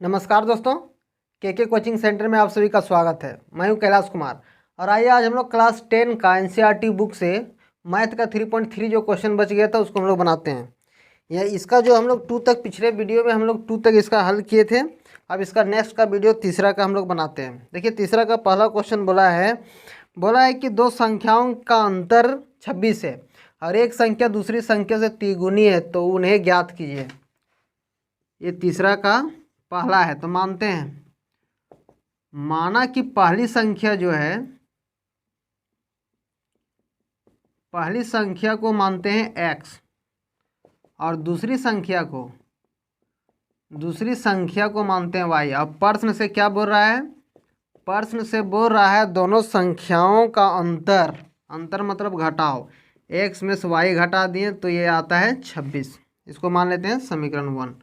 नमस्कार दोस्तों, के कोचिंग सेंटर में आप सभी का स्वागत है। मैं हूं कैलाश कुमार और आइए आज हम लोग क्लास 10 का एनसीईआरटी बुक से मैथ का 3.3 जो क्वेश्चन बच गया था उसको हम लोग बनाते हैं। यह इसका जो हम लोग 2 तक पिछले वीडियो में हम लोग 2 तक इसका हल किए थे। अब इसका नेक्स्ट का वीडियो तीसरा का हम लोग बनाते हैं। देखिए तीसरा का पहला क्वेश्चन बोला है कि दो संख्याओं का अंतर 26 है और एक संख्या दूसरी संख्या से तिगुनी है, तो उन्हें ज्ञात कीजिए। ये तीसरा का पहला है तो मानते हैं, माना कि पहली संख्या को मानते हैं x और दूसरी संख्या को मानते हैं y। अब प्रश्न से क्या बोल रहा है? प्रश्न से बोल रहा है दोनों संख्याओं का अंतर मतलब घटाओ। x में से y घटा दिए तो ये आता है 26। इसको मान लेते हैं समीकरण 1।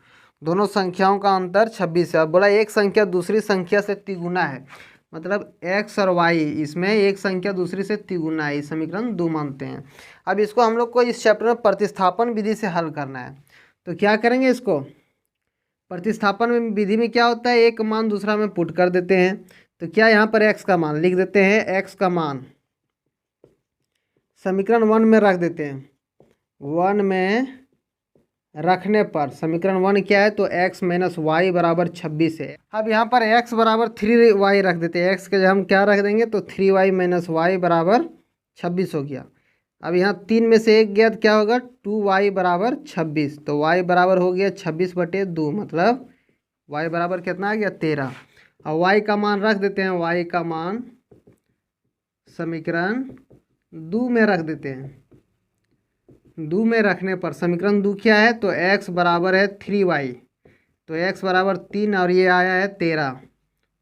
दोनों संख्याओं का अंतर 26 है। अब बोला एक संख्या दूसरी संख्या से तिगुना है, मतलब x और y, इसमें एक संख्या दूसरी से तिगुना है। समीकरण 2 मानते हैं। अब इसको हम लोग को इस चैप्टर में प्रतिस्थापन विधि से हल करना है। तो क्या करेंगे? इसको प्रतिस्थापन विधि में क्या होता है, एक मान दूसरा में पुट कर देते हैं। तो क्या यहाँ पर x का मान लिख देते हैं, x का मान समीकरण 1 में रख देते हैं। 1 में रखने पर समीकरण 1 क्या है, तो x माइनस वाई बराबर 26 है। अब यहाँ पर x बराबर 3y रख देते हैं। x के हम क्या रख देंगे, तो 3y माइनस वाई बराबर 26 हो गया। अब यहाँ 3 में से 1 गया तो क्या होगा, 2y बराबर 26। तो y बराबर हो गया 26/2, मतलब y बराबर कितना आ गया, 13। और y का मान रख देते हैं। y का मान समीकरण 2 में रख देते हैं। 2 में रखने पर समीकरण 2 क्या है, तो x बराबर है 3y, तो x बराबर 3 और ये आया है 13,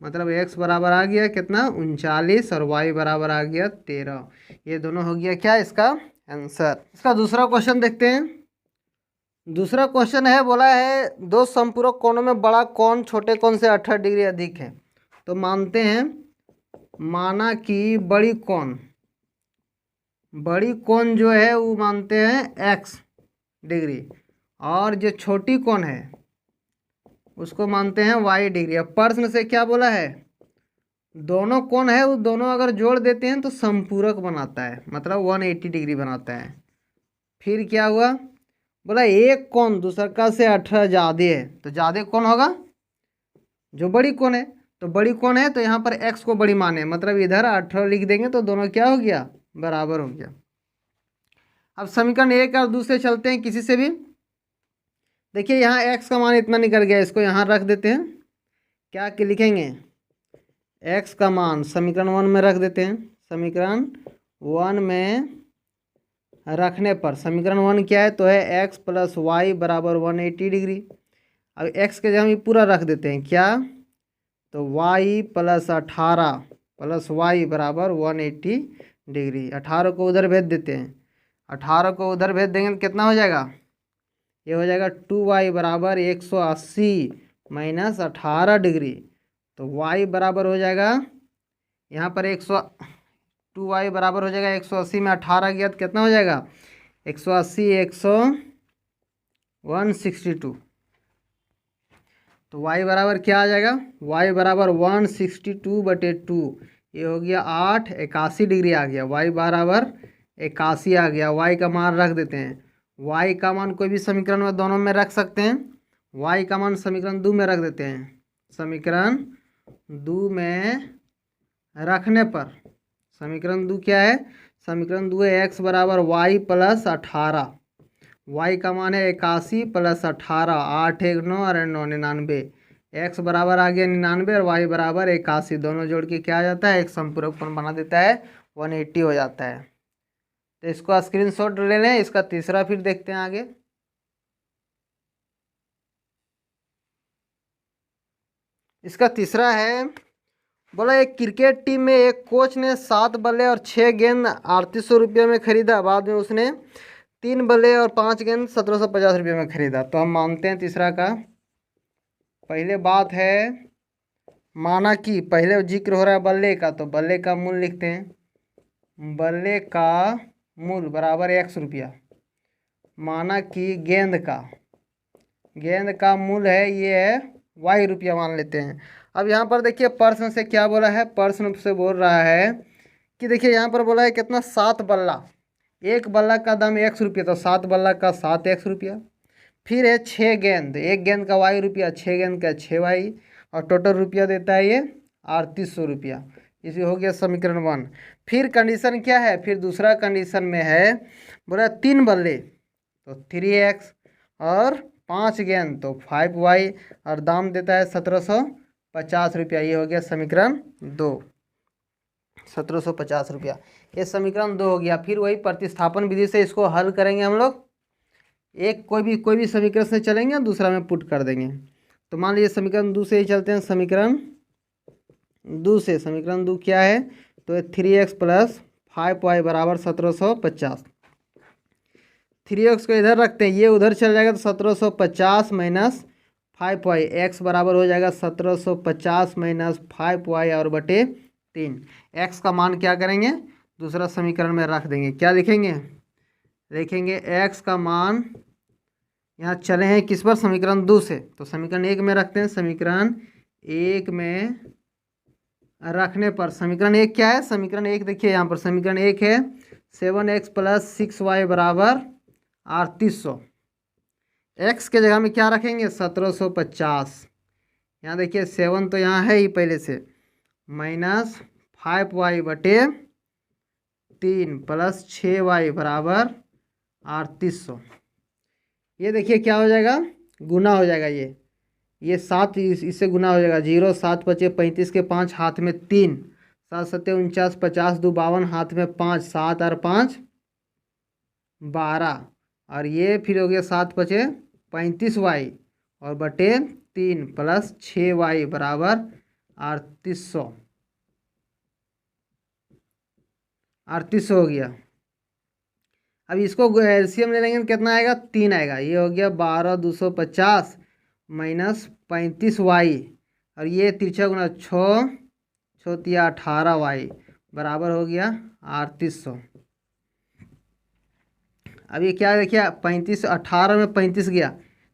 मतलब x बराबर आ गया कितना, 39 और y बराबर आ गया 13। ये दोनों हो गया क्या, इसका आंसर। इसका दूसरा क्वेश्चन देखते हैं। दूसरा क्वेश्चन है, बोला है दो संपूरक कोणों में बड़ा कोण छोटे कोण से 18 डिग्री अधिक है। तो मानते हैं, माना कि बड़ी कोण जो है वो मानते हैं x डिग्री, और जो छोटी कोण है उसको मानते हैं y डिग्री। अब प्रश्न से क्या बोला है, दोनों कोण है वो दोनों अगर जोड़ देते हैं तो संपूरक बनाता है, मतलब 180 डिग्री बनाता है। फिर क्या हुआ, बोला एक कोण दूसरा से 18 ज़्यादा है, तो ज़्यादा कौन होगा, जो बड़ी कोण है। तो बड़ी कोण है तो यहाँ पर x को बड़ी माने, मतलब इधर 18 लिख देंगे तो दोनों क्या हो गया, बराबर हो गया। अब समीकरण 1 और 2 से चलते हैं किसी से भी। देखिए यहाँ x का मान इतना निकल गया, इसको यहाँ रख देते हैं। क्या कि लिखेंगे, x का मान समीकरण 1 में रख देते हैं। समीकरण 1 में रखने पर समीकरण 1 क्या है, तो है x प्लस वाई बराबर 180 डिग्री। अब x के जगह हम पूरा रख देते हैं, क्या, तो y प्लस 18 प्लस वाई बराबर 180 डिग्री। 18 को उधर भेज देते हैं। 18 को उधर भेज देंगे तो कितना हो जाएगा, ये हो जाएगा 2y बराबर 180 माइनस 18 डिग्री। तो y बराबर हो जाएगा यहाँ पर 2y बराबर हो जाएगा 180 में 18 गया तो कितना हो जाएगा, 180 162। तो y बराबर क्या आ जाएगा, y बराबर 162/2, ये हो गया 8, 81 डिग्री आ गया। y बराबर 81 आ गया। y का मान रख देते हैं। y का मान कोई भी समीकरण में दोनों में रख सकते हैं। y का मान समीकरण 2 में रख देते हैं। समीकरण 2 में रखने पर समीकरण 2 क्या है, समीकरण 2 है x बराबर y प्लस 18। y का मान है 81 प्लस 18, 8 1 9 और 9 99। x बराबर आ गया 99 और y बराबर 81, दोनों जोड़ के क्या आ जाता है, एक संपूरक कोण बना देता है, 180 हो जाता है। तो इसको स्क्रीनशॉट ले लें। इसका तीसरा फिर देखते हैं आगे। इसका तीसरा है, बोला एक क्रिकेट टीम में एक कोच ने 7 बल्ले और 6 गेंद 3800 रुपये में खरीदा। बाद में उसने 3 बल्ले और 5 गेंद 1750 रुपये में खरीदा। तो हम मानते हैं तीसरा का, पहले बात है, माना कि पहले जिक्र हो रहा है बल्ले का, तो बल्ले का मूल्य लिखते हैं। बल्ले का मूल्य बराबर 100 रुपया। माना कि गेंद का मूल्य है, ये है वाई रुपया मान लेते हैं। अब यहाँ पर देखिए प्रश्न से क्या बोला है, प्रश्न से बोल रहा है कि देखिए यहाँ पर बोला है कितना, 7 बल्ला, एक बल्ला का दाम 1 रुपया, तो 7 बल्ला का 7 x रुपया। फिर है 6 गेंद, एक गेंद का वाई रुपया, 6 गेंद का 6 वाई, और टोटल रुपया देता है ये 3800 रुपया। इसी हो गया समीकरण 1। फिर कंडीशन क्या है, फिर दूसरा कंडीशन में है बोला 3 बल्ले तो 3x, और 5 गेंद तो 5y, और दाम देता है 1750 रुपया। ये हो गया समीकरण 2, 1750 रुपया। ये समीकरण 2 हो गया। फिर वही प्रतिस्थापन विधि से इसको हल करेंगे हम लोग। एक कोई भी समीकरण से चलेंगे, दूसरा में पुट कर देंगे। तो मान लीजिए समीकरण 2 से ही चलते हैं। समीकरण 2 से, समीकरण 2 क्या है, तो 3x प्लस 5y बराबर 1750। 3x को इधर रखते हैं, ये उधर चल जाएगा तो 1750 माइनस 5y, x बराबर हो जाएगा 1750 माइनस 5y और बटे 3। x का मान क्या करेंगे, दूसरा समीकरण में रख देंगे। क्या लिखेंगे, देखेंगे x का मान, यहाँ चले हैं किस पर, समीकरण 2 से, तो समीकरण 1 में रखते हैं। समीकरण 1 में रखने पर समीकरण 1 क्या है, समीकरण 1 देखिए यहाँ पर समीकरण 1 है 7x प्लस 6y बराबर 3800। x के जगह में क्या रखेंगे, 1750। यहाँ देखिए 7 तो यहाँ है ही पहले से, माइनस 5y बटे 3 प्लस 6y बराबर 3800। ये देखिए क्या हो जाएगा, गुना हो जाएगा। ये 7 इससे गुना हो जाएगा, 0 7 पचे 35 के 5 हाथ में 3, 7 सत्ते 49, 50 2 52 हाथ में 5, 7 और 5 12, और ये फिर हो गया 7 पचे 35y और बटे 3 प्लस 6y बराबर 3800। 3800 हो गया। अब इसको एलसीएम ले लेंगे तो कितना आएगा, 3 आएगा। ये हो गया 12250 माइनस 35y, और ये तिरछा गुना 6 6 18y बराबर हो गया 3800। अब ये क्या देखिए 35, 18 में 35 गया,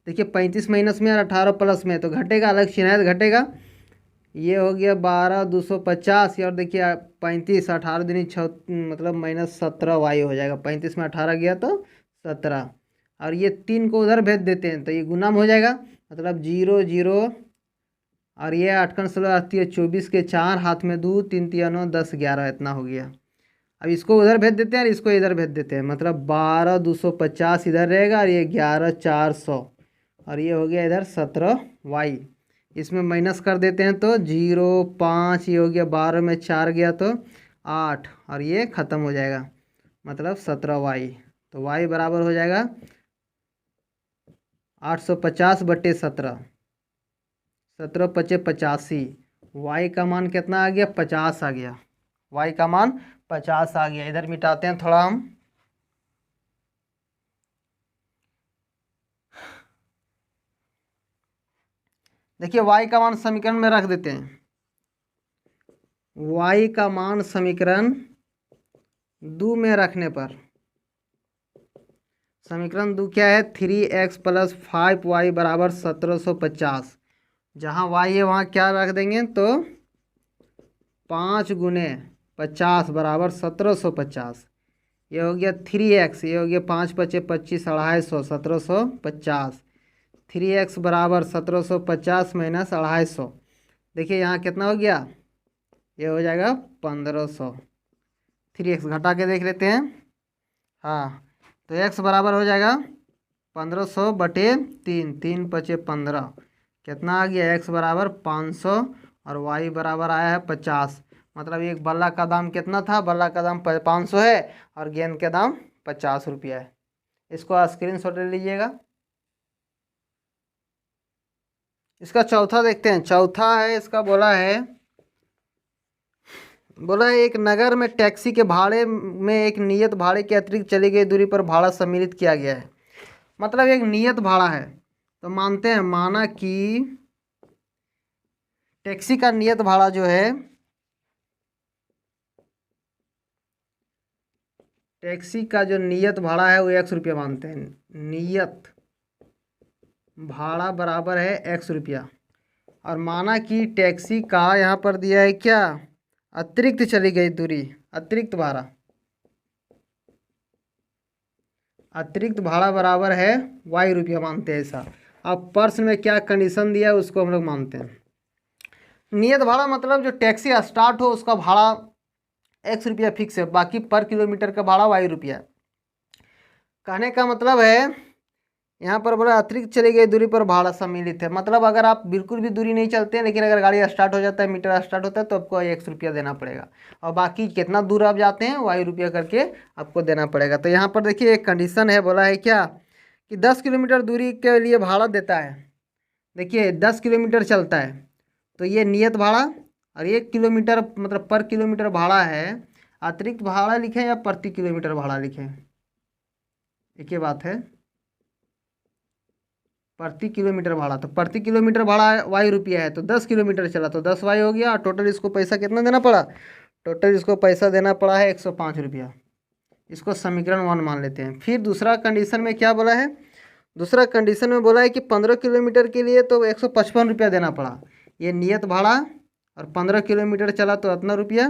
देखिए 35 माइनस में और 18 प्लस में, तो घटेगा, अलग चिन्ह है तो घटेगा। ये हो गया 12250, और देखिए 35, 18 दूनी 6 मतलब माइनस 17y हो जाएगा। 35 में 18 गया तो 17, और ये 3 को उधर भेज देते हैं तो ये गुना में हो जाएगा, मतलब 0 0, और ये 8 का 16 आती है 24 के 4 हाथ में 2 3 3 9 10 11, इतना हो गया। अब इसको उधर भेज देते हैं और इसको इधर भेज देते हैं, मतलब 12250 इधर रहेगा, और ये 11400, और ये हो गया इधर 17y। इसमें माइनस कर देते हैं तो 0 5, ये हो गया 12 में 4 गया तो 8, और ये ख़त्म हो जाएगा, मतलब 17y। तो y बराबर हो जाएगा 850 बटे 17, 17 पचे 85। y का मान कितना आ गया, 50 आ गया। y का मान 50 आ गया। इधर मिटाते हैं थोड़ा हम, देखिए y का मान समीकरण में रख देते हैं। y का मान समीकरण 2 में रखने पर, समीकरण 2 क्या है, 3x प्लस 5y बराबर 1750। जहाँ y है वहाँ क्या रख देंगे, तो 5 गुने 50 बराबर 1750। ये हो गया 3x, ये हो गया 5 पचे 25 250, 1750। 3x बराबर 1750 माइनस 250, देखिए यहाँ कितना हो गया, ये हो जाएगा 1500। 3x घटा के देख लेते हैं, हाँ, तो x बराबर हो जाएगा 1500 बटे 3, 3 पचे 15, कितना आ गया, x बराबर 500, और y बराबर आया है 50। मतलब एक बल्ला का दाम कितना था, बल्ला का दाम 500 है, और गेंद का दाम 50 रुपया है। इसको स्क्रीनशॉट ले लीजिएगा। इसका चौथा देखते हैं। चौथा है, इसका बोला है एक नगर में टैक्सी के भाड़े में एक नियत भाड़े के अतिरिक्त चली गई दूरी पर भाड़ा सम्मिलित किया गया है। मतलब एक नियत भाड़ा है, तो मानते हैं, माना कि टैक्सी का नियत भाड़ा जो है, टैक्सी का जो नियत भाड़ा है वो 1 रुपया मानते हैं। नियत भाड़ा बराबर है 1 रुपया। और माना कि टैक्सी का यहाँ पर दिया है क्या, अतिरिक्त चली गई दूरी, अतिरिक्त भाड़ा, अतिरिक्त भाड़ा बराबर है वाई रुपया मानते हैं ऐसा। अब प्रश्न में क्या कंडीशन दिया है उसको हम लोग मानते हैं। नियत भाड़ा मतलब जो टैक्सी स्टार्ट हो उसका भाड़ा एक्स रुपया फिक्स है, बाकी पर किलोमीटर का भाड़ा वाई रुपया। कहने का मतलब है यहाँ पर बोला अतिरिक्त चली गई दूरी पर भाड़ा सम्मिलित है, मतलब अगर आप बिल्कुल भी दूरी नहीं चलते हैं लेकिन अगर गाड़ी स्टार्ट हो जाता है, मीटर स्टार्ट होता है, तो आपको एक्स रुपया देना पड़ेगा, और बाकी कितना दूर आप जाते हैं वाई रुपया करके आपको देना पड़ेगा। तो यहाँ पर देखिए एक कंडीशन है, बोला है क्या कि 10 किलोमीटर दूरी के लिए भाड़ा देता है। देखिए 10 किलोमीटर चलता है तो ये नियत भाड़ा, और 1 किलोमीटर मतलब पर किलोमीटर भाड़ा है। अतिरिक्त भाड़ा लिखें या प्रति किलोमीटर भाड़ा लिखें, एक ही बात है, प्रति किलोमीटर भाड़ा। तो प्रति किलोमीटर भाड़ा वाई रुपया है, तो 10 किलोमीटर चला तो 10 वाई हो गया। टोटल इसको पैसा कितना देना पड़ा, टोटल इसको पैसा देना पड़ा है 105 रुपया। इसको समीकरण 1 मान लेते हैं। फिर दूसरा कंडीशन में क्या बोला है, दूसरा कंडीशन में बोला है कि 15 किलोमीटर के लिए तो 155 रुपया देना पड़ा, ये नियत भाड़ा, और 15 किलोमीटर चला तो इतना रुपया,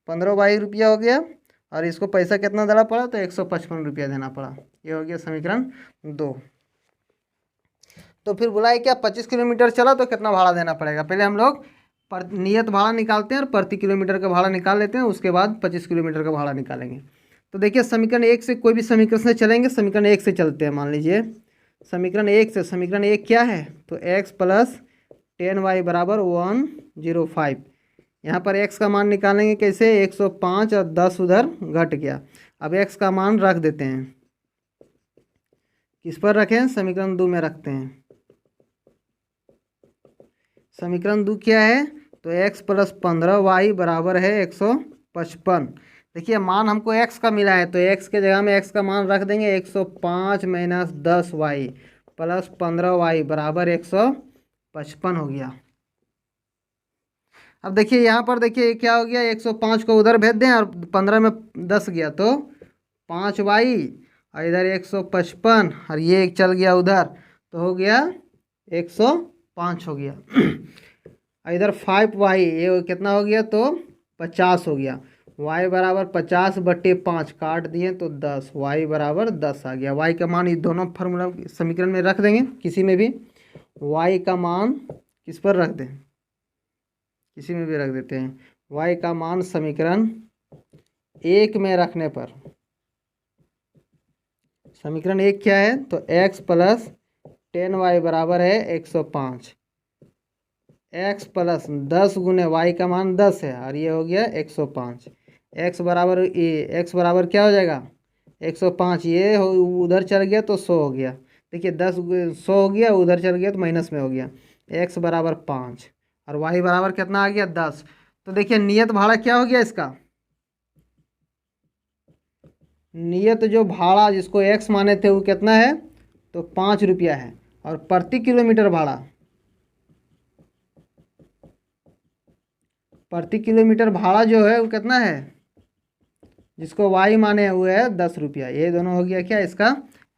15 वाई रुपया हो गया, और इसको पैसा कितना देना पड़ा, तो 155 रुपया देना पड़ा। ये हो गया समीकरण 2। तो फिर बोला है क्या 25 किलोमीटर चला तो कितना भाड़ा देना पड़ेगा, पहले हम लोग नियत भाड़ा निकालते हैं और प्रति किलोमीटर का भाड़ा निकाल लेते हैं, उसके बाद 25 किलोमीटर का भाड़ा निकालेंगे। तो देखिए समीकरण 1 से कोई भी समीकरण से चलेंगे, समीकरण 1 से चलते हैं। मान लीजिए समीकरण 1 से, समीकरण 1 क्या है, तो x प्लस 10y बराबर 105। यहाँ पर x का मान निकालेंगे कैसे, 105 और 10 उधर घट गया। अब x का मान रख देते हैं, किस पर रखें, समीकरण 2 में रखते हैं। समीकरण 2 क्या है, तो x प्लस 15y बराबर है 155। देखिए मान हमको x का मिला है, तो x के जगह में x का मान रख देंगे, 105 माइनस 10y प्लस 15y बराबर 155 हो गया। अब देखिए यहाँ पर देखिए क्या हो गया, 105 को उधर भेज दें और 15 में 10 गया तो 5y, और इधर 155, और ये एक चल गया उधर तो हो गया 105 हो गया। इधर 5y, ये कितना हो गया, तो 50 हो गया। y बराबर 50/5 काट दिए तो 10, y बराबर 10 आ गया। y का मान इस दोनों फार्मूला समीकरण में रख देंगे, किसी में भी y का मान किस पर रख दें, किसी में भी रख देते हैं। y का मान समीकरण 1 में रखने पर, समीकरण 1 क्या है, तो x प्लस 10y बराबर है 105, x प्लस 10 गुने y का मान 10 है, और ये हो गया 105। x बराबर x बराबर क्या हो जाएगा, 105, ये उधर चल गया तो 100 हो गया। देखिए 10 100 हो गया, उधर चल गया तो माइनस में हो गया। x बराबर 5 और y बराबर कितना आ गया, 10। तो देखिए नियत भाड़ा क्या हो गया इसका, नियत जो भाड़ा जिसको x माने थे वो कितना है, तो 5 रुपया है, और प्रति किलोमीटर भाड़ा, प्रति किलोमीटर भाड़ा जो है वो कितना है, जिसको y माने हुए है 10 रुपया। ये दोनों हो गया क्या, इसका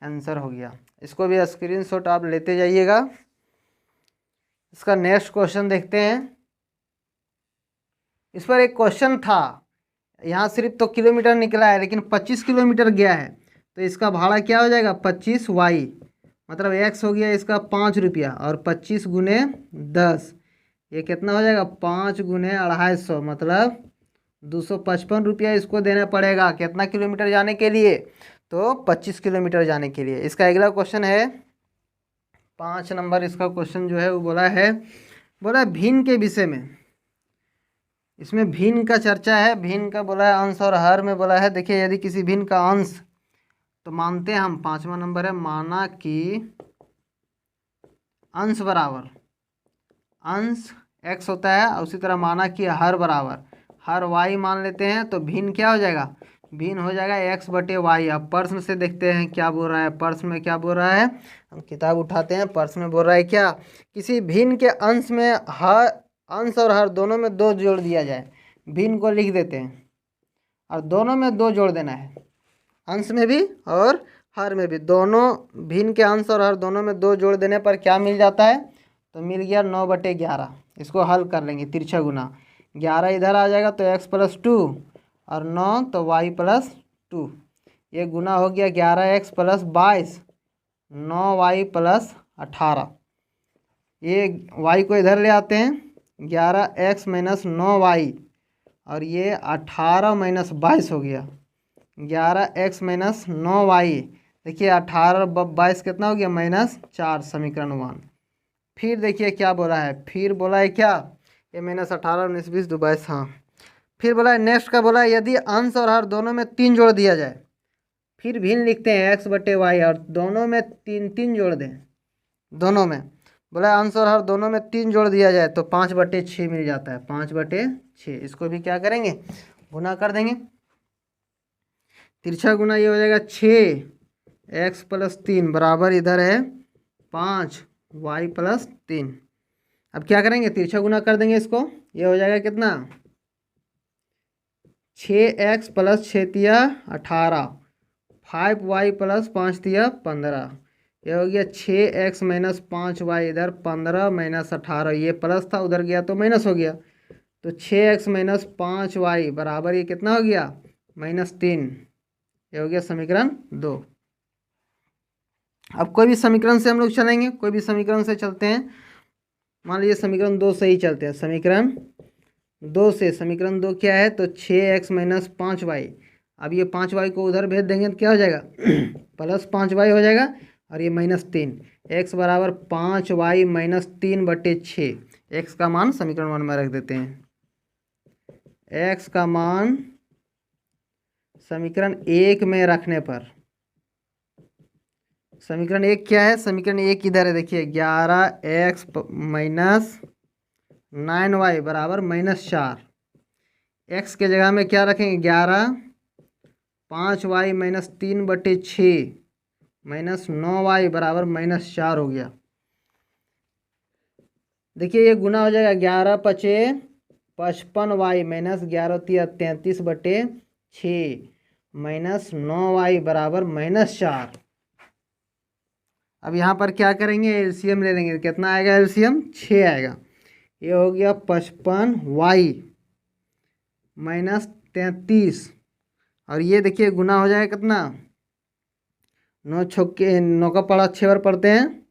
आंसर हो गया। इसको भी स्क्रीनशॉट आप लेते जाइएगा। इसका नेक्स्ट क्वेश्चन देखते हैं। इस पर एक क्वेश्चन था, यहाँ सिर्फ तो किलोमीटर निकला है लेकिन 25 किलोमीटर गया है, तो इसका भाड़ा क्या हो जाएगा, 25y, मतलब x हो गया इसका 5 रुपया, और 25 गुने 10, ये कितना हो जाएगा, 5 गुने 250, मतलब 255 रुपया इसको देना पड़ेगा। कितना किलोमीटर जाने के लिए, तो 25 किलोमीटर जाने के लिए। इसका अगला क्वेश्चन है 5 नंबर, इसका क्वेश्चन जो है वो बोला है भिन्न के विषय में। इसमें भिन्न का चर्चा है, भिन्न का बोला है अंश और हर में बोला है। देखिए यदि किसी भिन्न का अंश, तो मानते हैं हम 5वां नंबर है, माना कि अंश बराबर, अंश x होता है, और उसी तरह माना कि हर बराबर हर y मान लेते हैं, तो भिन्न क्या हो जाएगा, भिन्न हो जाएगा x/y। अब प्रश्न से देखते हैं क्या बोल रहा है, प्रश्न में क्या बोल रहा है, हम किताब उठाते हैं। प्रश्न में बोल रहा है क्या, किसी भिन्न के अंश में हर, अंश और हर दोनों में 2 जोड़ दिया जाए। भिन्न को लिख देते हैं और दोनों में 2 जोड़ देना है, अंश में भी और हर में भी। दोनों भिन्न के अंश और हर दोनों में 2 जोड़ देने पर क्या मिल जाता है, तो मिल गया 9/11। इसको हल कर लेंगे, तिरछा गुना। 11 इधर आ जाएगा तो x+2 और 9 तो y+2। ये गुना हो गया 11x + 22, 9y+18। ये y को इधर ले आते हैं, 11x - 9y, और ये 18 - 22 हो गया। 11x - 9y, देखिए 18 + 22 कितना हो गया, -4, समीकरण 1। फिर देखिए क्या बोला है, फिर बोला है क्या, ये -18 19 20 22, हाँ। फिर बोला है नेक्स्ट का, बोला है यदि अंश और हर दोनों में 3 जोड़ दिया जाए, फिर भिन्न लिखते हैं x/y, और दोनों में 3 जोड़ दें, दोनों में। बोला अंश और हर दोनों में 3 जोड़ दिया जाए तो 5/6 मिल जाता है, 5/6। इसको भी क्या करेंगे, गुना कर देंगे। तिरछा गुना ये हो जाएगा 6x + 3 बराबर इधर है 5y+3। अब क्या करेंगे, तिरछा गुना कर देंगे इसको। ये हो जाएगा कितना, 6x + 6 × 18, 5y + 5 × 15। ये हो गया 6x - 5y, इधर 15 - 18, ये प्लस था उधर गया तो माइनस हो गया। तो 6x - 5y बराबर ये कितना हो गया, -3। ये हो गया समीकरण 2। अब कोई भी समीकरण से हम लोग चलेंगे, कोई भी समीकरण से चलते हैं। मान लीजिए समीकरण 2 से ही चलते हैं। समीकरण 2 से, समीकरण 2 क्या है, तो 6x - 5y। अब ये 5y को उधर भेज देंगे तो क्या हो जाएगा, +5y हो जाएगा, और ये -3। x बराबर 5y - 3/6। x का मान समीकरण 1 में रख देते हैं। x का मान समीकरण 1 में रखने पर, समीकरण 1 क्या है, समीकरण 1 इधर है, देखिए 11x - 9y बराबर -4। x के जगह में क्या रखेंगे, 11, 5y - 3/6 -9y बराबर -4 हो गया। देखिए ये गुना हो जाएगा, 11×5 = 55y -11 × 33/6 -9y बराबर -4। अब यहाँ पर क्या करेंगे, एलसीएम ले लेंगे। कितना आएगा एलसीएम, 6 आएगा। ये हो गया 55y - 33, और ये देखिए गुना हो जाएगा कितना, 9 का पढ़ा 6 बार पढ़ते हैं,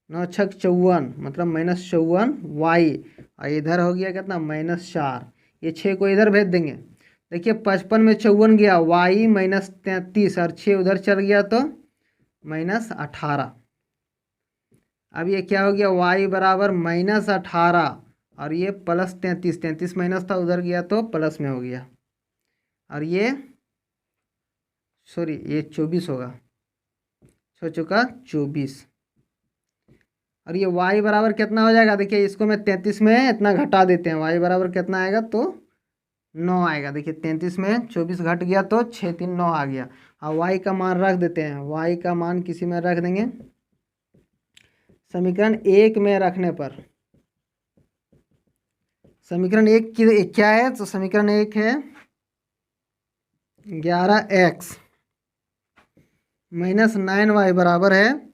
9 × 6 = 54, मतलब -54y, और इधर हो गया कितना, -4। ये 6 को इधर भेज देंगे। देखिए 55 में 54 गया, y - 33, और 6 उधर चल गया तो -18। अब ये क्या हो गया, y बराबर -18, और ये +33, 33 माइनस था उधर गया तो प्लस में हो गया, और ये सॉरी ये 24 होगा, हो चुका 24। और ये y बराबर कितना हो जाएगा, देखिए इसको मैं 33 में इतना घटा देते हैं, y बराबर कितना आएगा, तो 9 आएगा। देखिए 33 में 24 घट गया तो 6 3 9 आ गया। और y का मान रख देते हैं, y का मान किसी में रख देंगे, समीकरण 1 में रखने पर। समीकरण 1 की क्या है, तो समीकरण 1 है 11x - 9y बराबर है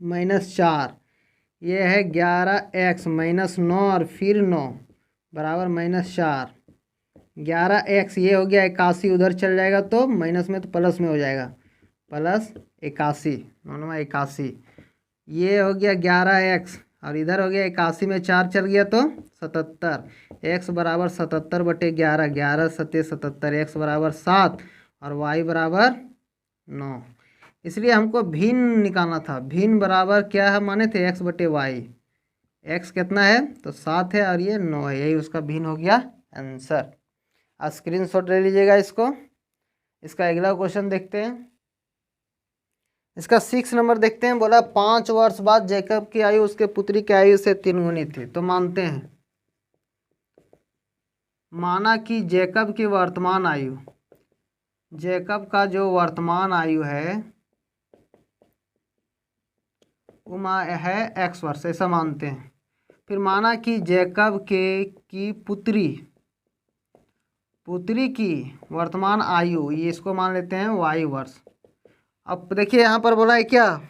-4। ये है 11x - 9 और फिर 9 बराबर -4। 11x ये हो गया 81, उधर चल जाएगा तो माइनस में तो प्लस में हो जाएगा, +81, 9 × 81। ये हो गया 11x, और इधर हो गया 81 में 4 चल गया तो 77। x बराबर 77/11, 11 × 7 = 77, x बराबर 7 और y बराबर 9। इसलिए हमको भिन्न निकालना था। भिन्न बराबर क्या है माने थे, x/y। x कितना है, तो 7 है, और ये 9 है, यही उसका भिन्न हो गया आंसर। स्क्रीनशॉट ले लीजिएगा इसको। इसका अगला क्वेश्चन देखते हैं। इसका 6 नंबर देखते हैं। बोला 5 वर्ष बाद जैकब की आयु उसके पुत्री की आयु से 3 गुनी थी। तो मानते हैं, माना कि जैकब की वर्तमान आयु, जैकब का जो वर्तमान आयु है वो है x वर्ष, ऐसा मानते हैं। फिर माना कि जैकब की पुत्री की वर्तमान आयु, ये इसको मान लेते हैं y वर्ष। अब देखिए यहाँ पर बोला है क्या,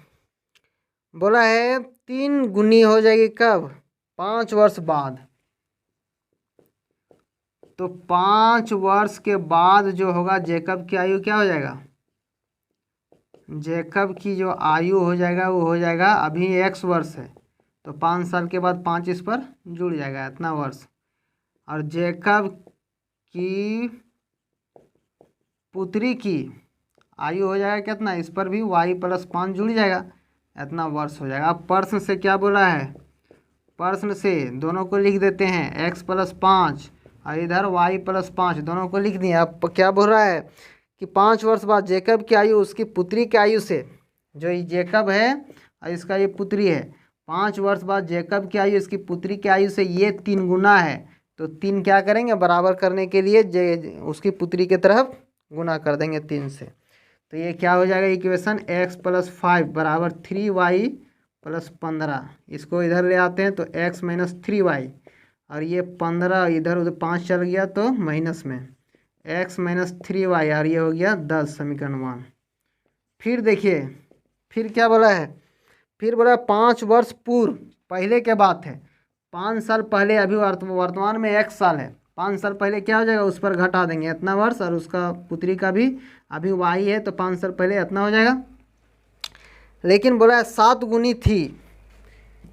बोला है 3 गुनी हो जाएगी कब? 5 वर्ष बाद। तो 5 वर्ष के बाद जो होगा जेकब की आयु क्या हो जाएगा? जेकब की जो आयु हो जाएगा वो हो जाएगा, अभी x वर्ष है तो 5 साल के बाद 5 इस पर जुड़ जाएगा, इतना वर्ष। और जेकब की पुत्री की आयु हो जाएगा कितना? इस पर भी y + 5 जुड़ जाएगा, इतना वर्ष हो जाएगा। अब प्रश्न से क्या बोला है? प्रश्न से दोनों को लिख देते हैं, x + 5 और इधर y + 5 दोनों को लिख दिए। अब क्या बोल रहा है कि 5 वर्ष बाद जेकब की आयु उसकी पुत्री की आयु से, जो ये जेकब है और इसका ये पुत्री है, 5 वर्ष बाद जेकब की आयु इसकी पुत्री की आयु से ये 3 गुना है। तो 3 क्या करेंगे? बराबर करने के लिए उसकी पुत्री की तरफ गुना कर देंगे 3 से। तो ये क्या हो जाएगा इक्वेशन? x + 5 बराबर 3y + 15। इसको इधर ले आते हैं तो x - 3y और ये 15 इधर उधर 5 चल गया तो माइनस में x - 3y और ये हो गया 10, समीकरण 1। फिर देखिए फिर क्या बोला है? फिर बोला 5 वर्ष पूर्व, पहले के बात है, 5 साल पहले, अभी वर्तमान में 1 साल है, 5 साल पहले क्या हो जाएगा? उस पर घटा देंगे इतना वर्ष, और उसका पुत्री का भी अभी y है तो 5 साल पहले इतना हो जाएगा। लेकिन बोला है 7 गुनी थी,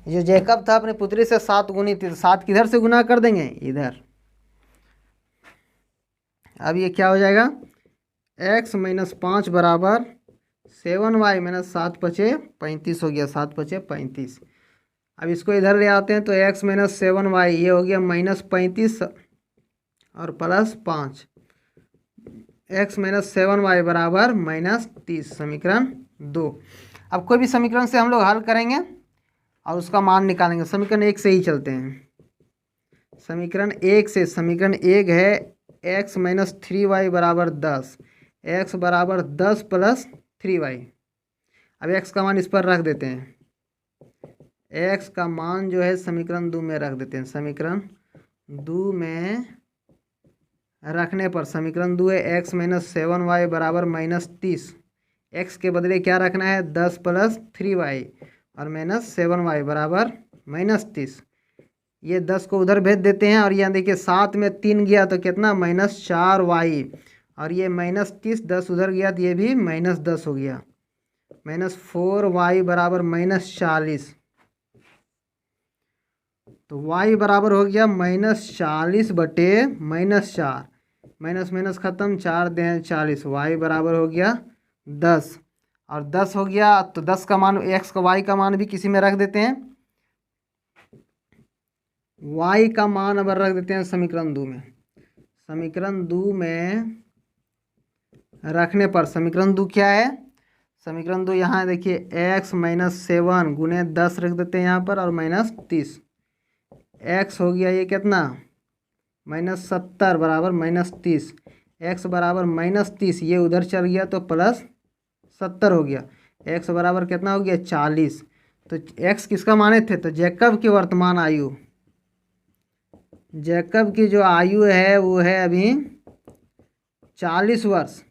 जो जेकब था अपनी पुत्री से 7 गुनी थी, तो 7 किधर से गुना कर देंगे? इधर। अब ये क्या हो जाएगा? x - 5 बराबर 7y - 7 × 5 = 35 हो गया, 7 × 5 = 35। अब इसको इधर ले आते हैं तो x - 7y ये हो गया -35 और +5, x - 7y बराबर -30, समीकरण 2। अब कोई भी समीकरण से हम लोग हल करेंगे और उसका मान निकालेंगे। समीकरण 1 से ही चलते हैं। समीकरण 1 से, समीकरण 1 है x - 3y बराबर 10, x बराबर 10 + 3y। अब x का मान इस पर रख देते हैं, x का मान जो है समीकरण 2 में रख देते हैं। समीकरण 2 में रखने पर समीकरण 2 है x - 7y बराबर -30, x के बदले क्या रखना है? 10 + 3y और -7y बराबर -30। ये 10 को उधर भेज देते हैं और यहाँ देखिए 7 में 3 गया तो कितना? -4y, और ये -30, 10 उधर गया तो ये भी -10 हो गया, -4y बराबर -40। तो y बराबर हो गया -40 बटे -4, माइनस माइनस खत्म, 4 दें 40, y बराबर हो गया 10। और 10 हो गया तो 10 का मान, x का y का मान भी किसी में रख देते हैं, y का मान अब रख देते हैं समीकरण 2 में। समीकरण 2 में रखने पर समीकरण 2 क्या है? समीकरण 2 यहाँ देखिए x - 7 गुने 10 रख देते हैं यहाँ पर और -30, x हो गया ये कितना? -70 बराबर -30, x बराबर -30, ये उधर चल गया तो +70 हो गया, x बराबर कितना हो गया? 40। तो x किसका माने थे? तो जेकब की वर्तमान आयु, जेकब की जो आयु है वो है अभी 40 वर्ष,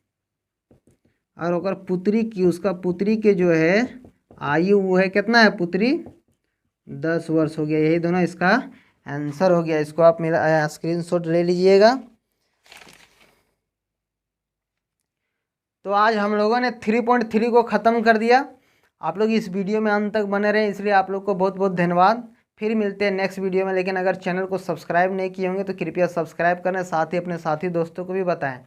और ओकर पुत्री की, उसका पुत्री के जो है आयु वो है कितना है? पुत्री 10 वर्ष हो गया। यही दोनों इसका आंसर हो गया। इसको आप मेरा स्क्रीनशॉट ले लीजिएगा। तो आज हम लोगों ने 3.3 को ख़त्म कर दिया। आप लोग इस वीडियो में अंत तक बने रहे, इसलिए आप लोग को बहुत बहुत धन्यवाद। फिर मिलते हैं नेक्स्ट वीडियो में। लेकिन अगर चैनल को सब्सक्राइब नहीं किए होंगे तो कृपया सब्सक्राइब करें, साथ ही अपने साथी दोस्तों को भी बताएं।